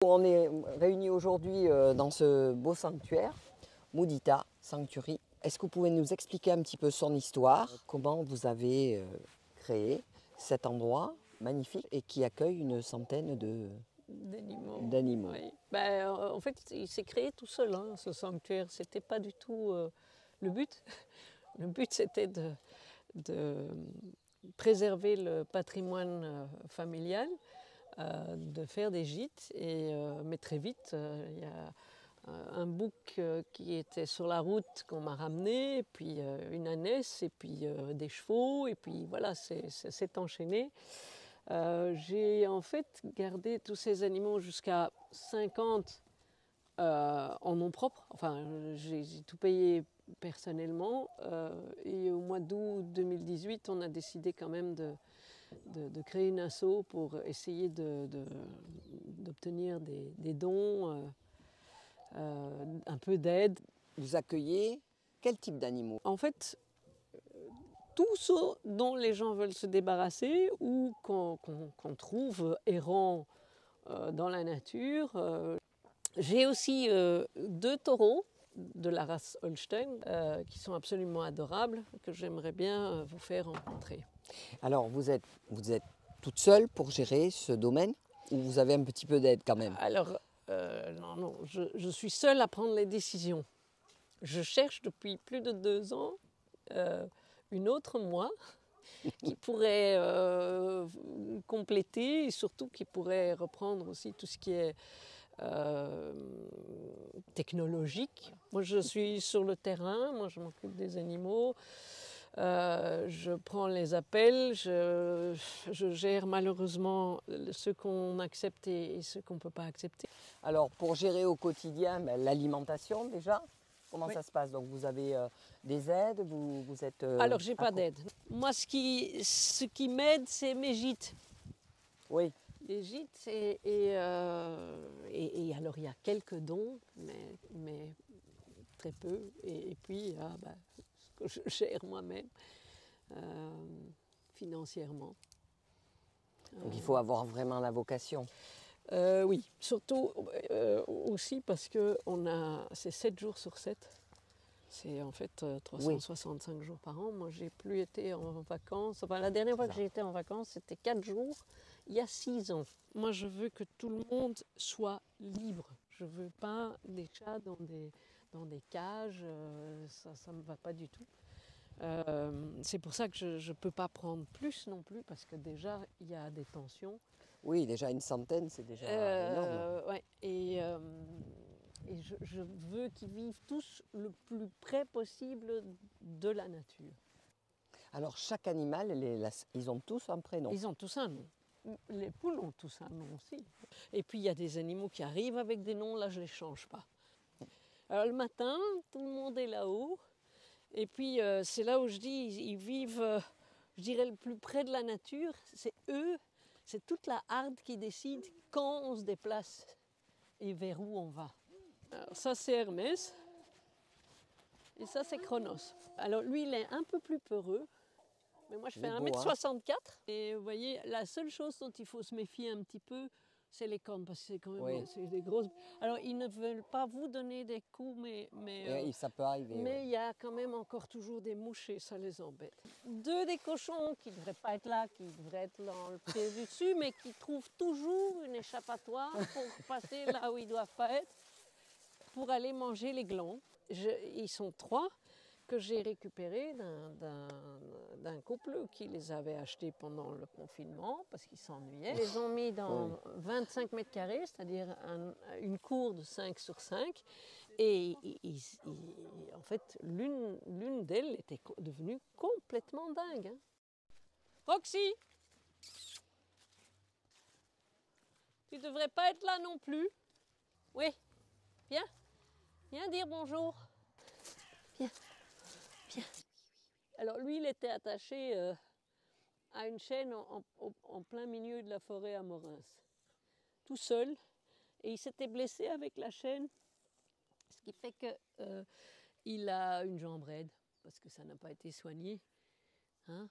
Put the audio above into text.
On est réunis aujourd'hui dans ce beau sanctuaire, Mudita Sanctuary. Est-ce que vous pouvez nous expliquer un petit peu son histoire, comment vous avez créé cet endroit magnifique et qui accueille une centaine d'animaux. Oui. En fait, il s'est créé tout seul, hein, ce sanctuaire. C'était pas du tout le but. Le but, c'était de préserver le patrimoine familial, de faire des gîtes. Mais très vite, il y a un bouc qui était sur la route qu'on m'a ramené, et puis une ânesse, et puis des chevaux, et puis voilà, c'est enchaîné. J'ai en fait gardé tous ces animaux jusqu'à 50 en nom propre. Enfin, j'ai tout payé personnellement. Et au mois d'août 2018, on a décidé quand même de créer une asso pour essayer d'obtenir des dons, un peu d'aide. Vous accueillez quel type d'animaux? En fait, tout ce dont les gens veulent se débarrasser ou qu'on trouve errant dans la nature. J'ai aussi 2 taureaux de la race Holstein qui sont absolument adorables, que j'aimerais bien vous faire rencontrer. Alors, vous êtes toute seule pour gérer ce domaine ou vous avez un petit peu d'aide quand même? Alors, non, je suis seule à prendre les décisions. Je cherche depuis plus de 2 ans une autre moi qui pourrait compléter et surtout qui pourrait reprendre aussi tout ce qui est technologique. Moi, je suis sur le terrain, moi je m'occupe des animaux, je prends les appels, je gère malheureusement ce qu'on accepte et ce qu'on ne peut pas accepter. Alors, pour gérer au quotidien l'alimentation déjà, comment ça se passe? Donc, vous avez des aides, vous êtes... Alors, je n'ai pas d'aide. Moi, ce qui m'aide, c'est mes gîtes. Oui. Les gîtes, et alors il y a quelques dons, mais très peu. Et puis, ce que je gère moi-même financièrement. Donc, il faut avoir vraiment la vocation. Oui, surtout aussi parce que c'est 7 jours sur 7. C'est en fait 365 jours par an. Moi, j'ai plus été en vacances. Enfin, la dernière fois que j'ai été en vacances, c'était 4 jours, il y a 6 ans. Moi, je veux que tout le monde soit libre. Je ne veux pas des chats dans des cages. Ça ne me va pas du tout. C'est pour ça que je ne peux pas prendre plus non plus, parce que déjà, il y a des tensions. Oui, déjà une centaine, c'est déjà énorme. Ouais. Et je veux qu'ils vivent tous le plus près possible de la nature. Alors, chaque animal, ils ont tous un prénom. Ils ont tous un nom. Les poules ont tous un nom aussi. Et puis, il y a des animaux qui arrivent avec des noms, là, je ne les change pas. Alors, le matin, tout le monde est là-haut. Et puis, c'est là où je dis, ils vivent, je dirais, le plus près de la nature. C'est eux, c'est toute la harde qui décide quand on se déplace et vers où on va. Alors, ça, c'est Hermès. Et ça, c'est Chronos. Alors, lui, il est un peu plus peureux. Mais moi, je fais 1,64 m. Et vous voyez, la seule chose dont il faut se méfier un petit peu, c'est les cornes, parce que c'est quand même c'est des grosses... Alors, ils ne veulent pas vous donner des coups, mais ça peut arriver. Mais il y a quand même encore toujours des mouches et ça les embête. 2 des cochons qui ne devraient pas être là, qui devraient être dans le pied du dessus, mais qui trouvent toujours une échappatoire pour passer là où ils ne doivent pas être, pour aller manger les glands. Ils sont 3 que j'ai récupérés d'un couple qui les avait achetés pendant le confinement parce qu'ils s'ennuyaient. Ils les ont mis dans 25 mètres carrés, c'est-à-dire une cour de 5 sur 5. Et en fait, l'une d'elles était devenue complètement dingue. Hein. Roxy, tu devrais pas être là non plus. Oui, viens dire bonjour. Viens. Alors lui, il était attaché à une chaîne en plein milieu de la forêt à Morins, tout seul, et il s'était blessé avec la chaîne, ce qui fait qu'il a une jambe raide, parce que ça n'a pas été soigné. Hein.